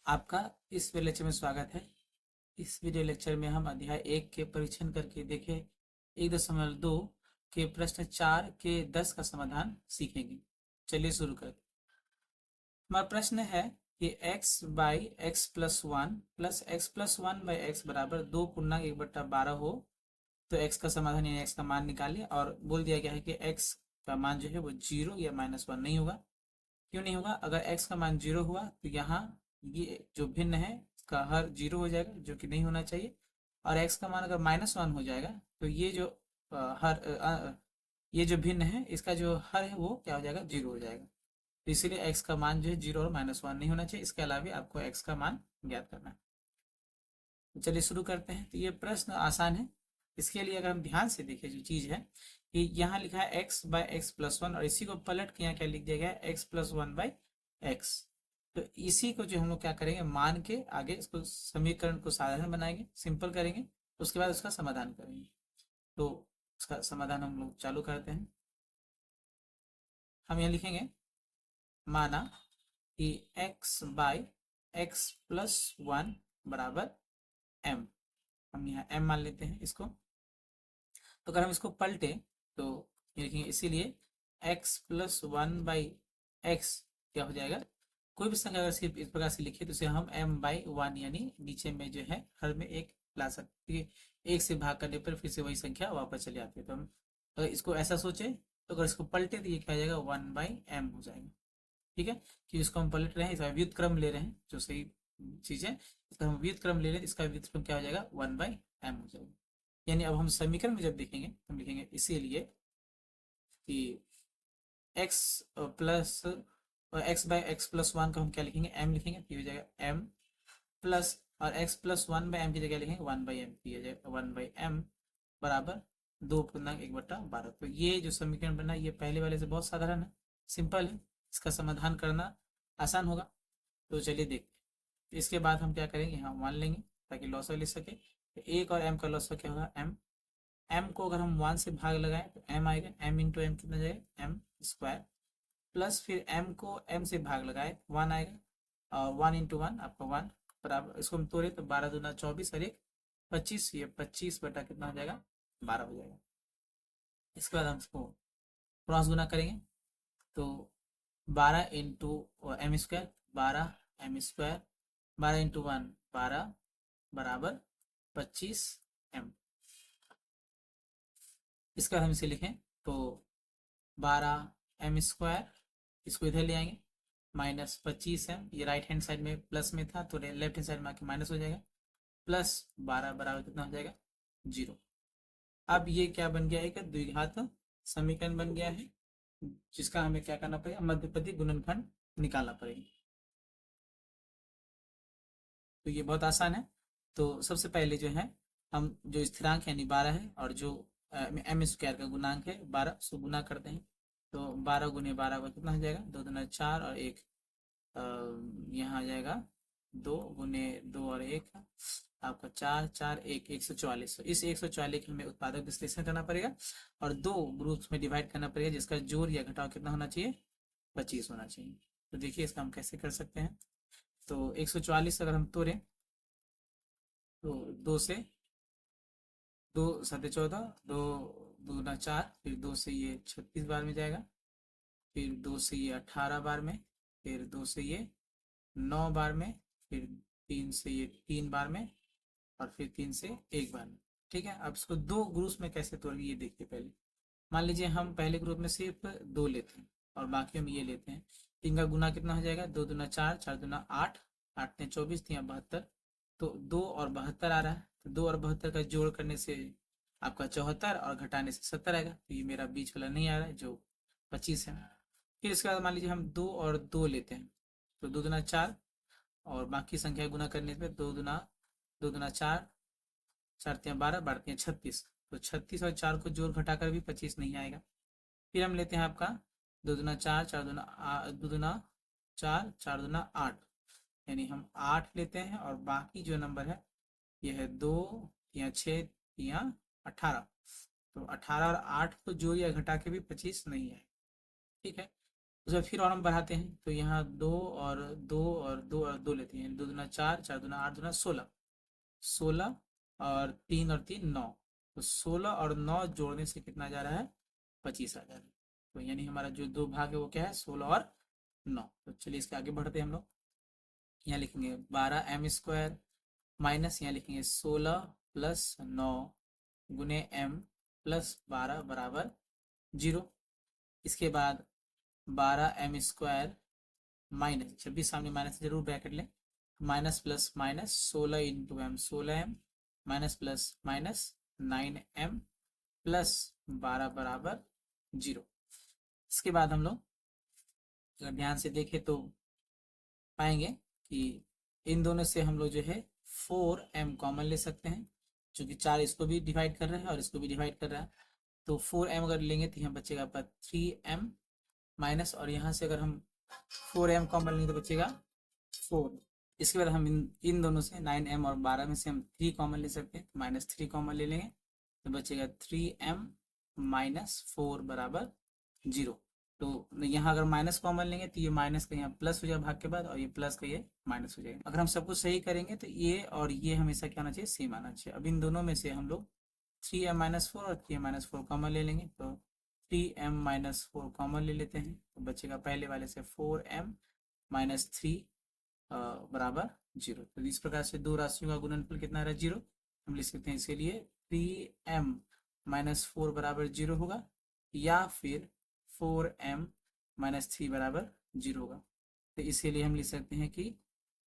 आपका इस video lecture में स्वागत है। इस वीडियो लेक्चर में हम अध्याय 1 के परीक्षण करके देखें 1.2 के प्रश्न 4 के 10 का समाधान सीखेंगे। चलिए शुरू करते। हमारा प्रश्न है कि x by x plus one plus x plus one by x बराबर 2 पूर्णांक 1/12 हो तो x का समाधान यानी x का मान निकालिए। और बोल दिया गया है कि x का मान जो है वो 0 या -1 नहीं होगा। क्यों नहीं होगा? अगर x का मान 0 हुआ तो यहाँ ये जो भिन्न है इसका हर 0 हो जाएगा, जो कि नहीं होना चाहिए। और x का मान अगर -1 हो जाएगा तो ये जो ये जो भिन्न है इसका जो हर है वो क्या हो जाएगा? 0 हो जाएगा। तो इसीलिए x का मान जो है 0 और -1 नहीं होना चाहिए। इसके अलावा आपको x का मान ज्ञात करना है। तो चलिए शुरू करते हैं। तो ये प्रश्न आसान है। इसके लिए अगर हम ध्यान से देखें जो चीज है कि यहाँ लिखा है x by x plus one और इसी को पलट के यहाँ क्या लिख दिया गया है? x plus one by x. तो इसी को जो हम लोग क्या करेंगे, मान के आगे इसको समीकरण को साधारण बनाएंगे, सिंपल करेंगे, उसके बाद उसका समाधान करेंगे। तो उसका समाधान हम लोग चालू करते हैं। हम यहाँ लिखेंगे माना कि x by x plus one बराबर m। हम यहाँ m मान लेते हैं इसको। तो अगर हम इसको पलटे तो ये लिखेंगे, इसीलिए x plus one by x क्या हो जाएगा? कोई भी संख्या अगर सिर्फ इस प्रकार से लिखे तो उसे हम m बाई वन यानी नीचे में जो है हर में एक ला सकते हैं। एक से भाग करने पर फिर से वही संख्या वापस चली आती है। तो हम अगर इसको ऐसा सोचे तो अगर इसको पलटे तो ये क्या हो जाएगा? 1/m हो जाएगा। ठीक है, कि इसको हम पलट रहे हैं, इसका व्युत्क्रम ले रहे हैं, जो सही चीज है। इसका हम व्युत्क्रम ले रहे हैं, इसका व्युत्क्रम क्या हो जाएगा? 1/m हो जाएगा। यानी अब हम समीकरण में जब देखेंगे तो हम लिखेंगे इसीलिए कि x plus x by x plus one को हम क्या लिखेंगे? m लिखेंगे। तो ये हो जाएगा m प्लस, और x plus one by m की जगह लिखेंगे 1/m। ये हो जाएगा 1/m बराबर 2 पूर्णांक 1/12। तो ये जो समीकरण बना ये पहले वाले से बहुत साधारण है, सिंपल है, इसका समाधान करना आसान होगा। तो चलिए देखते हैं। इसके बाद हम क्या करेंगे, यहाँ मान लेंगे ताकि लॉसर लिख सके। तो एक और m का लॉसर क्या होगा? m। m को अगर हम 1 से भाग लगाएं तो m आएगा। m इंटू एम कितना जाएगा? m square. प्लस फिर m को m से भाग लगाए 1 आएगा। और 1 इंटू वन आपका 1 बराबर, इसको हम तोड़े तो 12 दूना 24 और एक 25, ये 25 बटा कितना हो जाएगा? 12 हो जाएगा। इसके बाद हम इसको क्रॉस गुना करेंगे तो 12 into m square, 12 m square, 12 into 1 12 बराबर 25m। इसका हम इसे लिखें तो 12m स्क्वायर, इसको इधर ले आएंगे, -25m, ये राइट हैंड साइड में प्लस में था तो लेफ्ट हैंड साइड में आके माइनस हो जाएगा, प्लस 12 बराबर कितना हो जाएगा? 0। अब ये क्या बन गया? एक द्विघात समीकरण बन गया है, जिसका हमें क्या करना पड़ेगा? मध्यपदी गुणनखंड निकालना पड़ेगा। तो ये बहुत आसान है। तो सबसे पहले जो है हम जो स्थिरांक यानी 12 है और जो m स्क्वायर का गुणांक है 12, उसको गुना करते हैं। तो 12 गुने 12 का कितना हो जाएगा? 2 दूना 4 और एक यहाँ आ जाएगा 2 गुने 2 और एक आपका 4 4 1 144। इस 144 हमें उत्पादक विश्लेषण करना पड़ेगा और दो ग्रुप्स में डिवाइड करना पड़ेगा, जिसका जोड़ या घटाव कितना होना चाहिए? 25 होना चाहिए। तो देखिए इसका हम कैसे कर सकते हैं। तो 144 अगर हम तोड़ें तो 2 से 2 7 14, 2 दूना 4, फिर 2 से ये 36 बार में जाएगा, फिर 2 से ये 18 बार में, फिर 2 से ये 9 बार में, फिर 3 से ये 3 बार में, और फिर 3 से 1 बार में। ठीक है, अब इसको दो ग्रुप्स में कैसे तोड़ेंगे ये देखते पहले। मान लीजिए हम पहले ग्रुप में सिर्फ 2 लेते हैं और बाकी हम ये लेते हैं। 3 का गुना कितना हो जाएगा? 2 दूना 4, 4 दूना 8, 8 ने 24, 3 72। तो 2 और 72 आ रहा है, तो 2 और 72 का जोड़ करने से आपका 74 और घटाने से 70 आएगा। तो ये मेरा बीच वाला नहीं आ रहा है जो 25 है। फिर इसके बाद मान लीजिए हम 2 और 2 लेते हैं, तो 2 दूना 4 और बाकी संख्या गुना करने पे 2 दूना 4, 4 तिया 12, 12 तिया 36। तो 36 और 4 को जोड़ घटाकर भी 25 नहीं आएगा। फिर हम लेते हैं आपका 2 दूना 4, 4 दूना 2 दूना 4, 4 दूना 8, यानी हम 8 लेते हैं और बाकी जो नंबर है यह है 2 या 6 या 18। तो 18 और 8 को जोड़ या घटा के भी 25 नहीं है। ठीक है, उसके बाद फिर और हम बढ़ाते हैं, तो यहाँ 2 और 2 और 2 और 2 लेते हैं, 2 दूना 4, 4 दूना 8, दूना 16, 16 और 3 और 3 9, तो 16 और 9 जोड़ने से कितना जा रहा है, 25 आ जा रहा है। तो यानी हमारा जो दो भाग है वो क्या है, 16 और 9। तो चलिए इसके आगे बढ़ते हैं हम लोग। यहाँ लिखेंगे 12m² माइनस यहाँ लिखेंगे 16 प्लस 9 गुने m प्लस 12 बराबर 0। इसके बाद 12m² माइनस, जब भी सामने माइनस जरूर ब्रैकेट लें, minus plus minus 16 into m 16m minus plus minus 9m plus 12 बराबर 0। इसके बाद हम लोग अगर ध्यान से देखें तो पाएंगे कि इन दोनों से हम लोग जो है 4m कॉमन ले सकते हैं, क्योंकि 4 इसको भी डिवाइड कर रहा है और इसको भी डिवाइड कर रहा है। तो 4m अगर लेंगे तो यहाँ बचेगा आपका 3m माइनस, और यहाँ से अगर हम 4m कॉमन लेंगे तो बचेगा 4। इसके बाद हम इन दोनों से 9m और 12 में से हम 3 कॉमन ले सकते हैं, तो -3 कॉमन ले लेंगे तो बचेगा 3m माइनस 4 बराबर 0। तो यहाँ अगर माइनस कॉमन लेंगे तो ये माइनस का यहाँ प्लस हो जाएगा भाग के बाद, और ये प्लस का ये माइनस हो जाएगा। अगर हम सब कुछ सही करेंगे तो ये और ये हमेशा क्या आना चाहिए, सेम आना चाहिए। अब इन दोनों में से हम लोग 3m माइनस 4 और 3m माइनस 4 कॉमन ले लेंगे, तो 3m माइनस 4 कॉमन ले लेते हैं, तो बचेगा पहले वाले से 4m माइनस 3 बराबर 0। तो इस प्रकार से दो राशियों का गुणनफल कितना रहा, 0। हम लिख सकते हैं इसके लिए 3m माइनस 4 बराबर 0 होगा, या फिर 4m माइनस 3 बराबर 0 होगा। तो इसीलिए हम लिख सकते हैं कि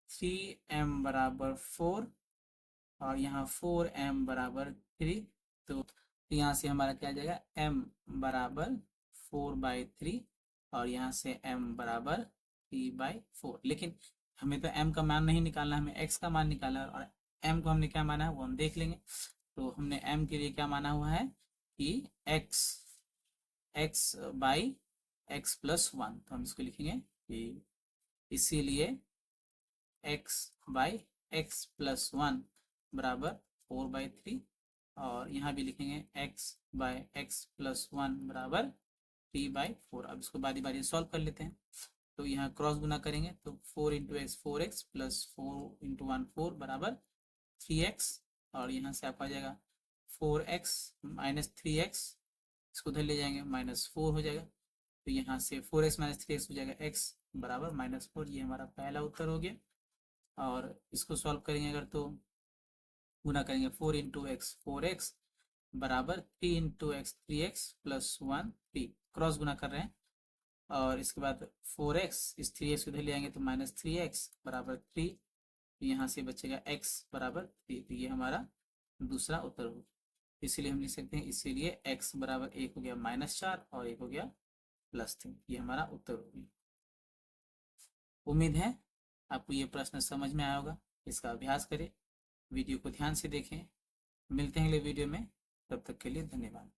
3m बराबर 4 और यहाँ 4m बराबर 3। तो यहाँ से हमारा क्या आ जाएगा, m बराबर 4/3 और यहाँ से m बराबर 3/4। लेकिन हमें तो m का मान नहीं निकालना, हमें x का मान निकालना है, और m को हमने क्या माना है वो हम देख लेंगे। तो हमने m के लिए क्या माना हुआ है कि x बाई x प्लस 1, तो हम इसको लिखेंगे कि इसीलिए x बाई x प्लस 1 बराबर 4/3, और यहाँ भी लिखेंगे x बाई x प्लस 1 बराबर 3/4। अब इसको बारी बारी सॉल्व कर लेते हैं। तो यहाँ क्रॉस गुना करेंगे तो 4 into x 4x plus 4 into 1 4 बराबर 3x, और यहाँ से आपका आ जाएगा 4x माइनस 3x, इसको उधर ले जाएंगे -4 हो जाएगा। तो यहाँ से 4x माइनस 3x हो जाएगा x बराबर -4। ये हमारा पहला उत्तर हो गया। और इसको सॉल्व करेंगे अगर तो गुना करेंगे 4 इंटू एक्स 4x बराबर 3 into x 3x plus 1 3, cross गुना कर रहे हैं। और इसके बाद 4x इस 3x उधर ले आएंगे तो -3x बराबर 3, यहाँ से बचेगा x बराबर 3। तो ये हमारा दूसरा उत्तर होगा। इसीलिए हम लिख सकते हैं, इसीलिए x बराबर 1 हो गया -4 और 1 हो गया +3। ये हमारा उत्तर हो गया। उम्मीद है आपको ये प्रश्न समझ में आया होगा। इसका अभ्यास करें, वीडियो को ध्यान से देखें। मिलते हैं अगले वीडियो में, तब तक के लिए धन्यवाद।